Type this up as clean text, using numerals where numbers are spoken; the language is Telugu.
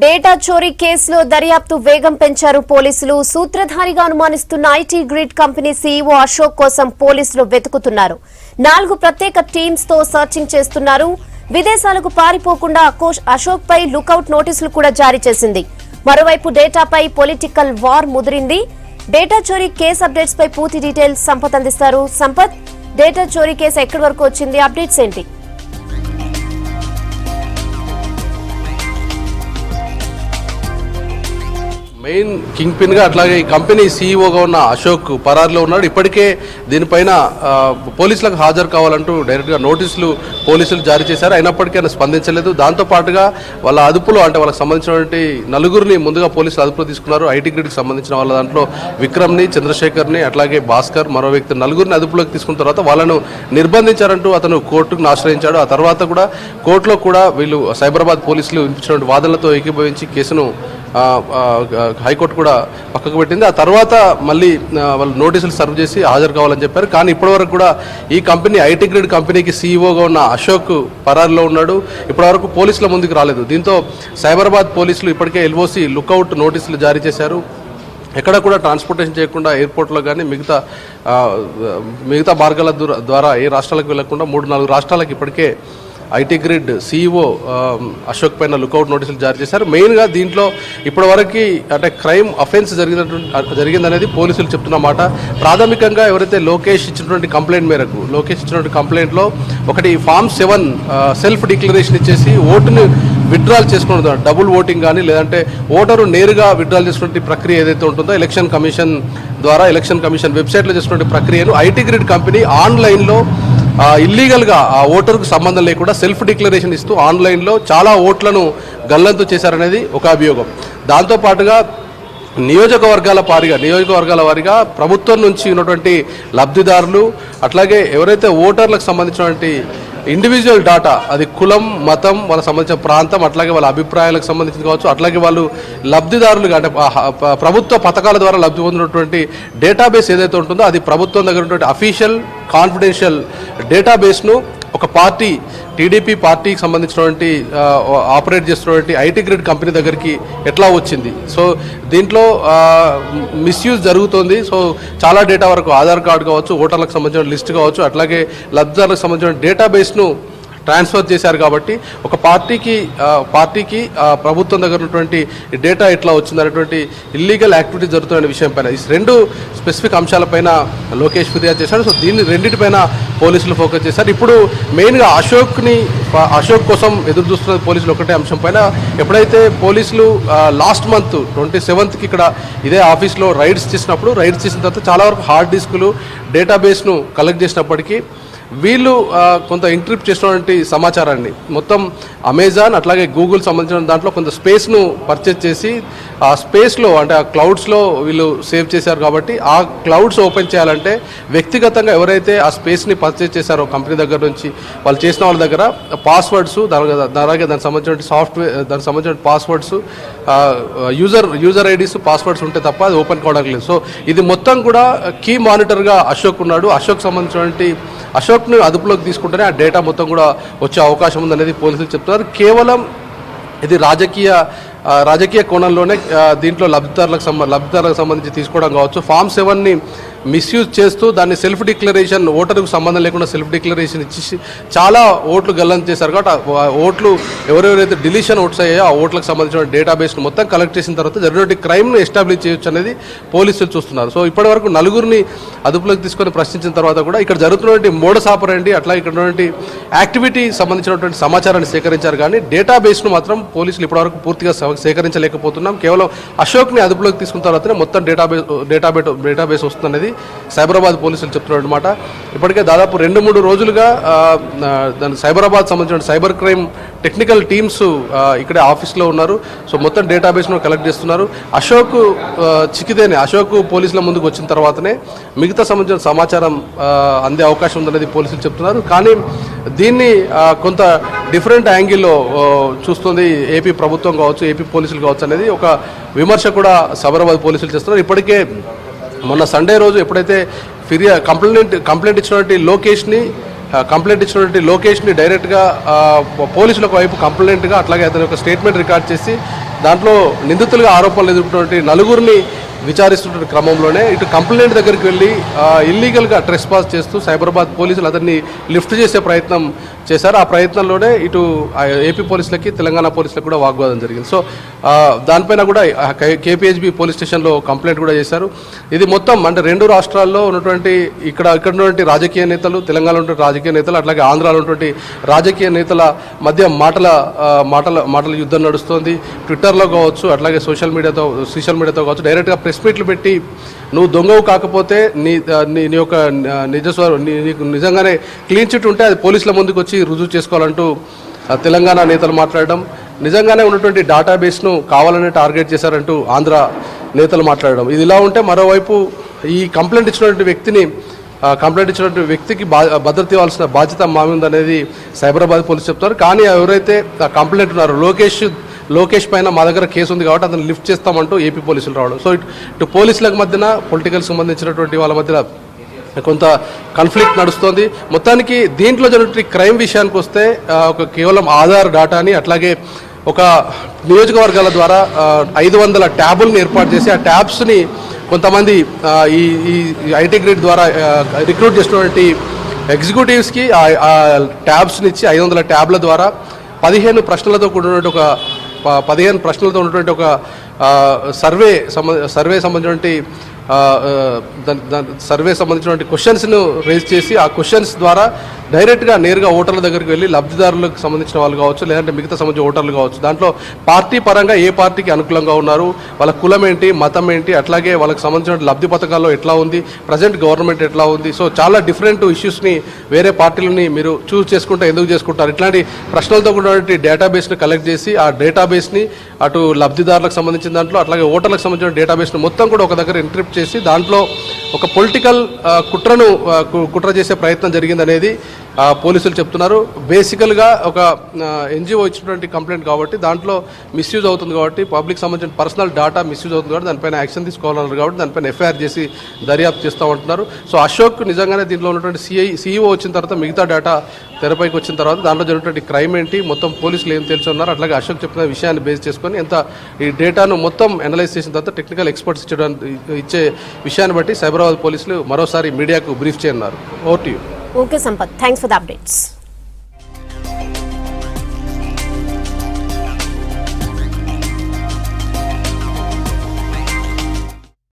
డేటా చోరీ కేసులో దర్యాప్తు వేగం పెంచారు పోలీసులు. సూత్రధారిగా అనుమానిస్తున్న IT grid company CEO Ashok కోసం పోలీసులు వెతుకుతున్నారు. 4 ప్రత్యేక టీమ్స్ తో సర్చింగ్ చేస్తున్నారు. విదేశాలకు పారిపోకుండా అశోక్ పై లుకౌట్ నోటీసులు కూడా జారీ చేసింది. మరోవైపు డేటాపై పొలిటికల్ వార్ ముదిరింది. డేటా చోరీ కేసు అప్డేట్స్ పై పూర్తి డీటెయిల్స్ సంపత్ అందిస్తారు. సంపత్, డేటా చోరీ కేసు ఎక్కడి వరకు వచ్చింది, అప్డేట్స్ ఏంటి? మెయిన్ కింగ్ పిన్ గా అట్లాగే ఈ కంపెనీ సీఈఓగా ఉన్న అశోక్ పరారులో ఉన్నాడు. ఇప్పటికే దీనిపైన పోలీసులకు హాజరు కావాలంటూ డైరెక్ట్గా నోటీసులు పోలీసులు జారీ చేశారు. అయినప్పటికీ ఆయన స్పందించలేదు. దాంతో పాటుగా వాళ్ళ అదుపులో అంటే వాళ్ళకి సంబంధించినటువంటి 4 ముందుగా పోలీసులు అదుపులో తీసుకున్నారు. ఐటీ గ్రిడ్కి సంబంధించిన వాళ్ళ దాంట్లో విక్రమ్ని, చంద్రశేఖర్ని, అట్లాగే భాస్కర్, మరో వ్యక్తి 4 అదుపులోకి తీసుకున్న తర్వాత వాళ్ళను నిర్బంధించారంటూ అతను కోర్టుకు ఆశ్రయించాడు. ఆ తర్వాత కూడా కోర్టులో కూడా వీళ్ళు సైబరాబాద్ పోలీసులు వినిపించినటువంటి వాదనలతో ఏకీభవించి కేసును హైకోర్టు కూడా పక్కకు పెట్టింది. ఆ తర్వాత మళ్ళీ వాళ్ళు నోటీసులు సర్వ్ చేసి హాజరు కావాలని చెప్పారు. కానీ ఇప్పటివరకు కూడా ఈ కంపెనీ ఐటీ గ్రిడ్ కంపెనీకి సీఈఓగా ఉన్న అశోక్ పరారులో ఉన్నాడు. ఇప్పటివరకు పోలీసుల ముందుకు రాలేదు. దీంతో సైబరాబాద్ పోలీసులు ఇప్పటికే ఎల్ఓసి లుకౌట్ నోటీసులు జారీ చేశారు. ఎక్కడ కూడా ట్రాన్స్పోర్టేషన్ చేయకుండా ఎయిర్పోర్ట్లో కానీ మిగతా మార్గాల ద్వారా ఏ రాష్ట్రాలకు వెళ్లకుండా 3-4 రాష్ట్రాలకు ఇప్పటికే ఐటీ గ్రిడ్ సీఈఓ అశోక్ పైన లుకౌట్ నోటీసులు జారీ చేశారు. మెయిన్గా దీంట్లో ఇప్పటివరకు అంటే క్రైమ్ అఫెన్స్ జరిగిందనేది పోలీసులు చెప్తున్న మాట. ప్రాథమికంగా ఎవరైతే లోకేష్ ఇచ్చినటువంటి కంప్లైంట్ మేరకు కంప్లైంట్లో ఒకటి Form 7 సెల్ఫ్ డిక్లరేషన్ ఇచ్చేసి ఓటుని విత్డ్రాల్ చేసుకున్న డబుల్ ఓటింగ్ కానీ లేదంటే ఓటరు నేరుగా విత్డ్రాల్ చేసుకునే ప్రక్రియ ఏదైతే ఉంటుందో ఎలక్షన్ కమిషన్ వెబ్సైట్లో చేసుకునే ప్రక్రియను ఐటీ గ్రిడ్ కంపెనీ ఆన్లైన్లో ఇల్లీగల్గా ఆ ఓటర్కు సంబంధం లేకుండా సెల్ఫ్ డిక్లరేషన్ ఇస్తూ ఆన్లైన్లో చాలా ఓట్లను గల్లంతు చేశారనేది ఒక అభియోగం. దాంతోపాటుగా నియోజకవర్గాల వారిగా ప్రభుత్వం నుంచి ఉన్నటువంటి లబ్ధిదారులు అట్లాగే ఎవరైతే ఓటర్లకు సంబంధించినటువంటి ఇండివిజువల్ డాటా, అది కులం, మతం, వాళ్ళకి సంబంధించిన ప్రాంతం, అట్లాగే వాళ్ళ అభిప్రాయాలకు సంబంధించింది కావచ్చు, అట్లాగే వాళ్ళు లబ్ధిదారులుగా అంటే ప్రభుత్వ పథకాల ద్వారా లబ్ధి పొందినటువంటి డేటాబేస్ ఏదైతే ఉంటుందో అది ప్రభుత్వం దగ్గర ఉన్నటువంటి అఫీషియల్ కాన్ఫిడెన్షియల్ డేటాబేస్ను ఒక పార్టీ టీడీపీ పార్టీకి సంబంధించినటువంటి ఆపరేట్ చేస్తున్నటువంటి ఐటీ గ్రిడ్ కంపెనీ దగ్గరికి ఎట్లా వచ్చింది. సో దీంట్లో మిస్యూజ్ జరుగుతుంది. సో చాలా డేటా వరకు ఆధార్ కార్డు కావచ్చు, ఓటర్లకు సంబంధించిన లిస్ట్ కావచ్చు, అట్లాగే లబ్ధిదారులకు సంబంధించిన డేటాబేస్ను ట్రాన్స్ఫర్ చేశారు. కాబట్టి ఒక పార్టీకి ప్రభుత్వం దగ్గర ఉన్నటువంటి డేటా ఎట్లా వచ్చింది అనేటువంటి ఇల్లీగల్ యాక్టివిటీ జరుగుతున్న విషయం పైన ఈ 2 స్పెసిఫిక్ అంశాలపైన లోకేష్ ఫిర్యాదు చేశారు. సో దీన్ని రెండింటిపైన పోలీసులు ఫోకస్ చేశారు. ఇప్పుడు మెయిన్గా అశోక్ కోసం ఎదురు చూస్తున్న పోలీసులు ఒకటే అంశం పైన. ఎప్పుడైతే పోలీసులు లాస్ట్ మంత్ 27కి ఇక్కడ ఇదే ఆఫీస్లో రైడ్స్ చేసిన తర్వాత చాలా వరకు హార్డ్ డిస్కులు డేటాబేస్ను కలెక్ట్ చేసినప్పటికీ వీళ్ళు కొంత ఎంక్రిప్ట్ చేసినటువంటి సమాచారాన్ని మొత్తం అమెజాన్ అట్లాగే గూగుల్ సంబంధించిన దాంట్లో కొంత స్పేస్ను పర్చేజ్ చేసి ఆ స్పేస్లో అంటే ఆ క్లౌడ్స్లో వీళ్ళు సేవ్ చేశారు. కాబట్టి ఆ క్లౌడ్స్ ఓపెన్ చేయాలంటే వ్యక్తిగతంగా ఎవరైతే ఆ స్పేస్ని పర్చేజ్ చేశారో కంపెనీ దగ్గర నుంచి వాళ్ళు చేసిన వాళ్ళ దగ్గర పాస్వర్డ్స్, అలాగే దానికి సంబంధించిన సాఫ్ట్వేర్, దానికి సంబంధించిన పాస్వర్డ్స్, యూజర్ ఐడీస్, పాస్వర్డ్స్ ఉంటే తప్ప అది ఓపెన్ కావడం లేదు. సో ఇది మొత్తం కూడా కీ మానిటర్గా అశోక్ ఉన్నాడు. అశోక్ను అదుపులోకి తీసుకుంటేనే ఆ డేటా మొత్తం కూడా వచ్చే అవకాశం ఉందనేది పోలీసులు చెప్తున్నారు. కేవలం ఇది రాజకీయ కోణంలోనే దీంట్లో లబ్ధిదారులకు సంబంధించి తీసుకోవడం కావచ్చు. Form 7ని మిస్యూజ్ చేస్తూ దాన్ని సెల్ఫ్ డిక్లరేషన్, ఓటర్కు సంబంధం లేకుండా సెల్ఫ్ డిక్లరేషన్ ఇచ్చి చాలా ఓట్లు గల్లంతు చేశారు. కాబట్టి ఓట్లు ఎవరెవరైతే డిలీషన్ ఓట్స్ అయ్యాయో ఆ ఓట్లకు సంబంధించిన డేటాబేస్ను మొత్తం కలెక్ట్ చేసిన తర్వాత జరిగినటువంటి క్రైమ్ను ఎస్టాబ్లిష్ చేయొచ్చు అనేది పోలీసులు చూస్తున్నారు. సో ఇప్పటివరకు 4 అదుపులోకి తీసుకొని ప్రశ్నించిన తర్వాత కూడా ఇక్కడ జరుగుతున్నటువంటి మోడస్ ఆపరెండి అట్లా ఇక్కడ ఉన్నటువంటి యాక్టివిటీ సంబంధించినటువంటి సమాచారాన్ని సేకరించారు. కానీ డేటాబేస్ను మాత్రం పోలీసులు ఇప్పటివరకు పూర్తిగా సేకరించలేకపోతున్నాం. కేవలం అశోక్ని అదుపులోకి తీసుకున్న తర్వాతనే మొత్తం డేటాబేస్ వస్తుందనేది సైబరాబాద్ పోలీసులు చెప్తున్నమాట. ఇప్పటికే దాదాపు 2-3 రోజులుగా దాని సైబరాబాద్ సంబంధించిన సైబర్ క్రైమ్ టెక్నికల్ టీమ్స్ ఇక్కడే ఆఫీస్లో ఉన్నారు. సో మొత్తం డేటాబేస్ను కలెక్ట్ చేస్తున్నారు. అశోక్ పోలీసుల ముందుకు వచ్చిన తర్వాతనే మిగతా సంబంధించిన సమాచారం అందే అవకాశం ఉందనేది పోలీసులు చెప్తున్నారు. కానీ దీన్ని కొంత డిఫరెంట్ యాంగిల్లో చూస్తుంది ఏపీ ప్రభుత్వం కావచ్చు, ఏపీ పోలీసులు కావచ్చు అనేది ఒక విమర్శ కూడా సైబరాబాద్ పోలీసులు చేస్తున్నారు. ఇప్పటికే మొన్న సండే రోజు ఎప్పుడైతే కంప్లైంట్ ఇచ్చినటువంటి లోకేష్ని డైరెక్ట్గా పోలీసులకు వైపు కంప్లైంట్గా అట్లాగే అతని యొక్క స్టేట్మెంట్ రికార్డ్ చేసి దాంట్లో నిందితులుగా ఆరోపణలు ఎదుర్కొన్నటువంటి నలుగురిని విచారిస్తున్న క్రమంలోనే ఇటు కంప్లైంట్ దగ్గరికి వెళ్ళి ఇల్లీగల్గా ట్రెస్పాస్ చేస్తూ సైబరాబాద్ పోలీసులు అతన్ని లిఫ్ట్ చేసే ప్రయత్నం చేశారు. ఆ ప్రయత్నంలోనే ఇటు ఏపీ పోలీసులకి తెలంగాణ పోలీసులకు కూడా వాగ్వాదం జరిగింది. సో దానిపైన కూడా కేపీహెచ్బి పోలీస్ స్టేషన్లో కంప్లైంట్ కూడా చేశారు. ఇది మొత్తం అంటే రెండు రాష్ట్రాల్లో ఉన్నటువంటి ఇక్కడ ఉన్నటువంటి రాజకీయ నేతలు, తెలంగాణలో ఉన్నటువంటి రాజకీయ నేతలు, అట్లాగే ఆంధ్రాలో ఉన్నటువంటి రాజకీయ నేతల మధ్య మాటల యుద్ధం నడుస్తోంది. ట్విట్టర్లో కావచ్చు, అట్లాగే సోషల్ మీడియాతో కావచ్చు, డైరెక్ట్గా ప్రెస్ మీట్లు పెట్టి నువ్వు దొంగవు కాకపోతే నీ యొక్క నీకు నిజంగానే క్లీన్ చిట్ ఉంటే అది పోలీసుల ముందుకు వచ్చి రుజువు చేసుకోవాలంటూ తెలంగాణ నేతలు మాట్లాడడం, నిజంగానే ఉన్నటువంటి డేటాబేస్ను కావాలనే టార్గెట్ చేశారంటూ ఆంధ్ర నేతలు మాట్లాడడం. ఇది ఇలా ఉంటే మరోవైపు ఈ కంప్లైంట్ ఇచ్చినటువంటి వ్యక్తికి భద్రత ఇవ్వాల్సిన బాధ్యత మా మీద అనేది సైబరాబాద్ పోలీసు చెప్తున్నారు. కానీ ఎవరైతే కంప్లైంట్ ఉన్నారో లోకేష్ పైన మా దగ్గర కేసు ఉంది కాబట్టి అతను లిఫ్ట్ చేస్తామంటూ ఏపీ పోలీసులు రావడం. సో ఇటు పోలీసులకు మధ్యన పొలిటికల్ సంబంధించినటువంటి వాళ్ళ మధ్య కొంత కాన్ఫ్లిక్ట్ నడుస్తోంది. మొత్తానికి దీంట్లో జరిగిన క్రైమ్ విషయానికి వస్తే కేవలం ఆధార్ డేటాని, అట్లాగే ఒక నియోజకవర్గాల ద్వారా 500 ట్యాబుల్ని ఏర్పాటు చేసి ఆ ట్యాబ్స్ని కొంతమంది ఈ ఐటీ గ్రిడ్ ద్వారా రిక్రూట్ చేసినటువంటి ఎగ్జిక్యూటివ్స్కి ఆ ట్యాబ్స్ని ఇచ్చి 500 ట్యాబ్ల ద్వారా 15 ప్రశ్నలతో ఉన్నటువంటి ఒక సర్వే సంబంధించినటువంటి క్వశ్చన్స్ను రేజ్ చేసి ఆ క్వశ్చన్స్ ద్వారా డైరెక్ట్గా నేరుగా ఓటర్ల దగ్గరికి వెళ్ళి లబ్ధిదారులకు సంబంధించిన వాళ్ళు కావచ్చు, లేదంటే మిగతా సంబంధించిన ఓటర్లు కావచ్చు, దాంట్లో పార్టీ పరంగా ఏ పార్టీకి అనుకూలంగా ఉన్నారు, వాళ్ళ కులం ఏంటి, మతం ఏంటి, అట్లాగే వాళ్ళకి సంబంధించిన లబ్ధి పథకాల్లో ఎట్లా ఉంది, ప్రజెంట్ గవర్నమెంట్ ఎట్లా ఉంది, సో చాలా డిఫరెంట్ ఇష్యూస్ని వేరే పార్టీలని మీరు చూస్ చేసుకుంటే ఎందుకు చేసుకుంటారు, ఇట్లాంటి ప్రశ్నలతో కూడినటువంటి డేటాబేస్ని కలెక్ట్ చేసి ఆ డేటాబేస్ని అటు లబ్ధిదారులకు సంబంధించిన దాంట్లో అట్లాగే ఓటర్లకు సంబంధించిన డేటాబేస్ని మొత్తం కూడా ఒక దగ్గర ఎన్క్రిప్ట్ చేసి దాంట్లో ఒక పొలిటికల్ కుట్ర చేసే ప్రయత్నం జరిగిందనేది పోలీసులు చెప్తున్నారు. బేసికల్గా ఒక ఎన్జిఓ ఇచ్చినటువంటి కంప్లైంట్ కాబట్టి దాంట్లో మిస్యూజ్ అవుతుంది కాబట్టి, పబ్లిక్ సంబంధించిన పర్సనల్ డేటా మిస్యూజ్ అవుతుంది కాబట్టి దానిపైన యాక్షన్ తీసుకోవాలన్నారు కాబట్టి దానిపైన ఎఫ్ఐఆర్ చేసి దర్యాప్తు చేస్తామంటున్నారు. సో అశోక్ నిజంగానే దీంట్లో ఉన్నటువంటి సిఇఓ వచ్చిన తర్వాత మిగతా డేటా తెరపైకి వచ్చిన తర్వాత దాంట్లో జరిగినటువంటి క్రైమ్ ఏంటి, మొత్తం పోలీసులు ఏం తెలుసున్నారు, అట్లాగే అశోక్ చెప్పిన విషయాన్ని బేస్ చేసుకొని ఈ డేటాను మొత్తం అనలైజ్ చేసిన తర్వాత టెక్నికల్ ఎక్స్పర్ట్స్ ఇచ్చే విషయాన్ని బట్టి సైబరాబాద్ పోలీసులు మరోసారి మీడియాకు బ్రీఫ్ చేయన్నారు. Over to you. Okay Sampath, thanks for the updates.